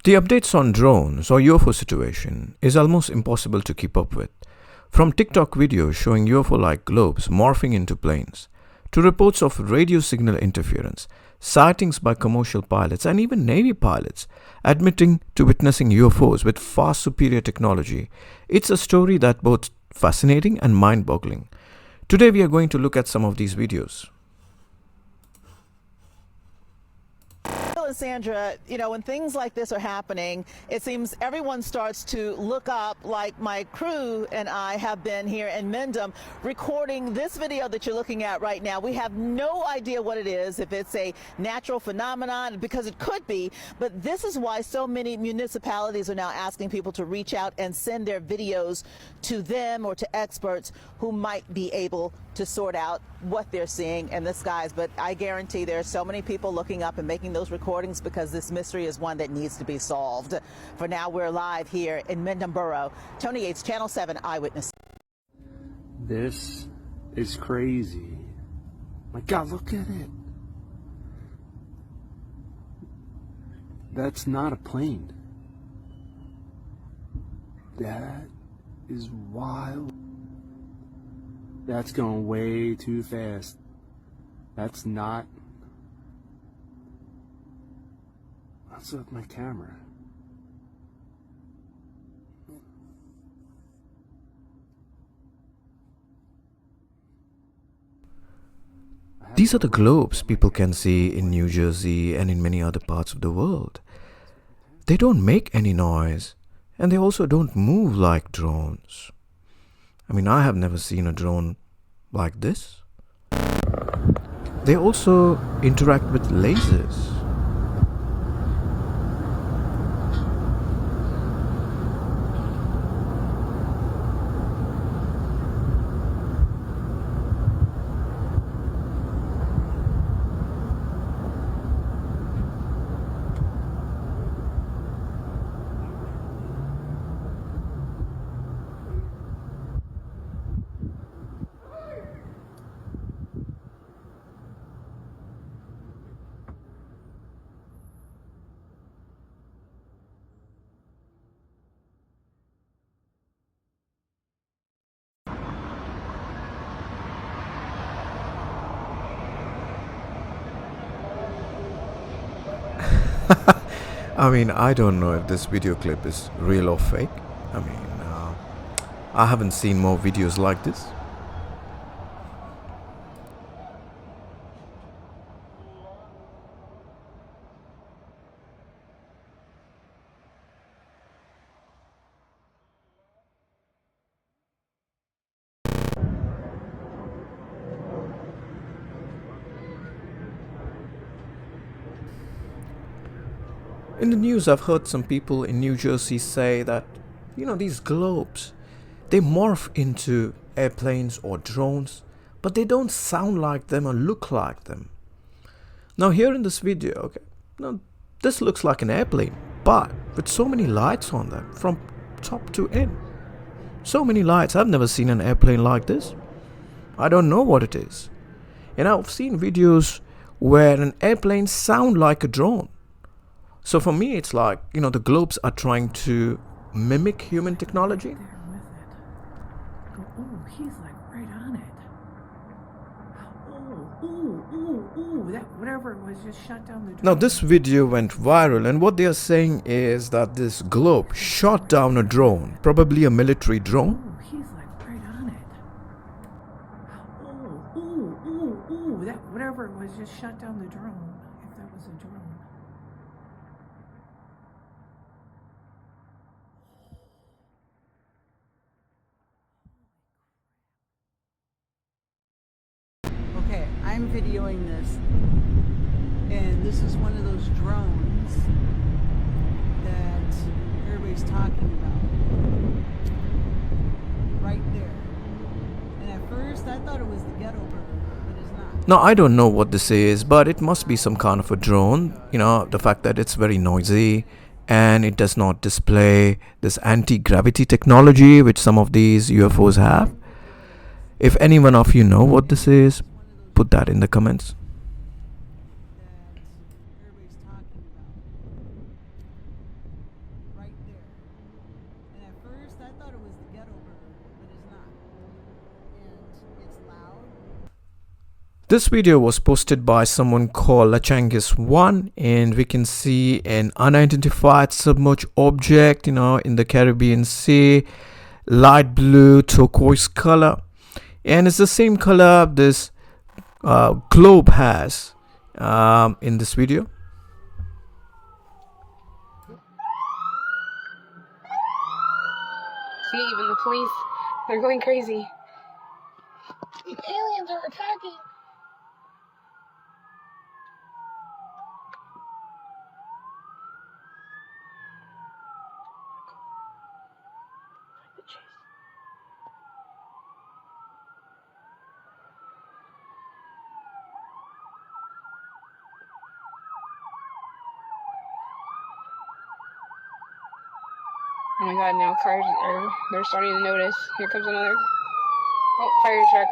The updates on drones or UFO situation is almost impossible to keep up with. From TikTok videos showing UFO-like globes morphing into planes, to reports of radio signal interference, sightings by commercial pilots and even Navy pilots admitting to witnessing UFOs with far superior technology, it's a story that's both fascinating and mind-boggling. Today we are going to look at some of these videos. Sandra, when things like this are happening, it seems everyone starts to look up, like my crew and I have been here in Mendham recording this video that you're looking at right now. We have no idea what it is, if it's a natural phenomenon, because it could be, but this is why so many municipalities are now asking people to reach out and send their videos to them or to experts who might be able to sort out what they're seeing in the skies. But I guarantee there are so many people looking up and making those recordings because this mystery is one that needs to be solved. For now, we're live here in Mendham Borough. Tony Yates, Channel 7 Eyewitness. This is crazy. My God, look at it. That's not a plane. That is wild. That's going way too fast. That's not... What's with my camera? These are the globes people can see in New Jersey and in many other parts of the world. They don't make any noise, and they also don't move like drones. I have never seen a drone like this. They also interact with lasers. I don't know if this video clip is real or fake. I haven't seen more videos like this. In the news, I've heard some people in New Jersey say that, these globes, they morph into airplanes or drones, but they don't sound like them or look like them. Now here in this video, this looks like an airplane, but with so many lights on them from top to end. So many lights. I've never seen an airplane like this. I don't know what it is. And I've seen videos where an airplane sound like a drone. So for me, it's like, the globes are trying to mimic human technology. There with it. Oh, he's like right on it. That whatever it was just shut down the drone. Now this video went viral, and what they are saying is that this globe shot down a drone, probably a military drone. Oh, he's like right on it. That whatever it was just shut down the drone. If that was a drone. Okay, I'm videoing this, and this is one of those drones that everybody's talking about, right there. And at first I thought it was the ghetto bird, but it's not. Now I don't know what this is, but it must be some kind of a drone. The fact that it's very noisy and it does not display this anti-gravity technology which some of these UFOs have. If any one of you know what this is, put that in the comments. thought it was the ghetto bird, but it's not. And it's loud. This video was posted by someone called Lachangis1, and we can see an unidentified submerged object, in the Caribbean Sea, light blue turquoise color, and it's the same color this globe has in this video. See, even the police, they're going crazy. Aliens are attacking. Oh my god, now cars they're starting to notice. Here comes another. Oh, fire truck.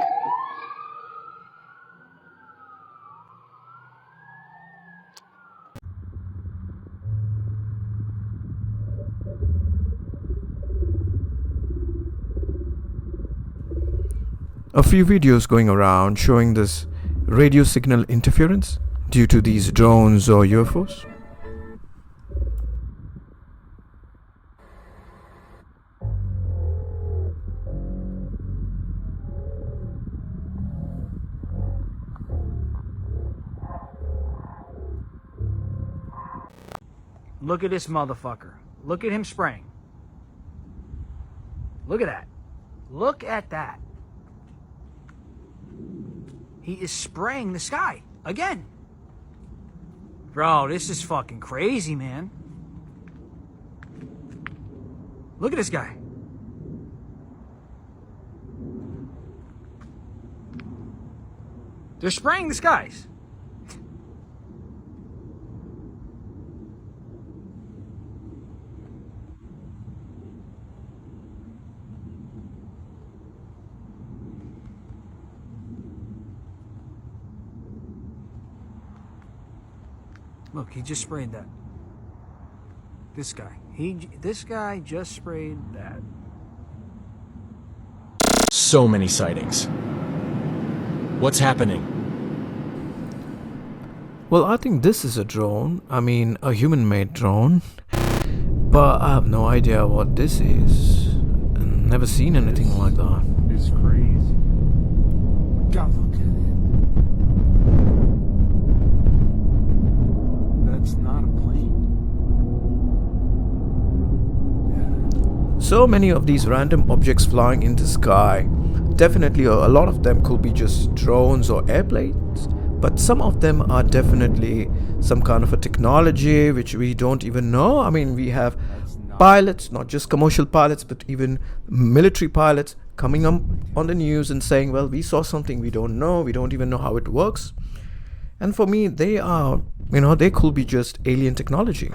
A few videos going around showing this radio signal interference due to these drones or UFOs. Look at this motherfucker. Look at him spraying. Look at that. Look at that. He is spraying the sky again. Bro, this is fucking crazy, man. Look at this guy. They're spraying the skies. Look, he just sprayed that. This guy. This guy just sprayed that. So many sightings. What's happening? Well, I think this is a drone. I mean, a human-made drone. But I have no idea what this is. Never seen anything like that. It's crazy. God, look at it. That's not a plane. So many of these random objects flying in the sky. Definitely a lot of them could be just drones or airplanes, but some of them are definitely some kind of a technology which we don't even know. I mean, we have pilots, not just commercial pilots, but even military pilots coming up on the news and saying, well, we saw something we don't know, we don't even know how it works. And for me, they are, they could be just alien technology.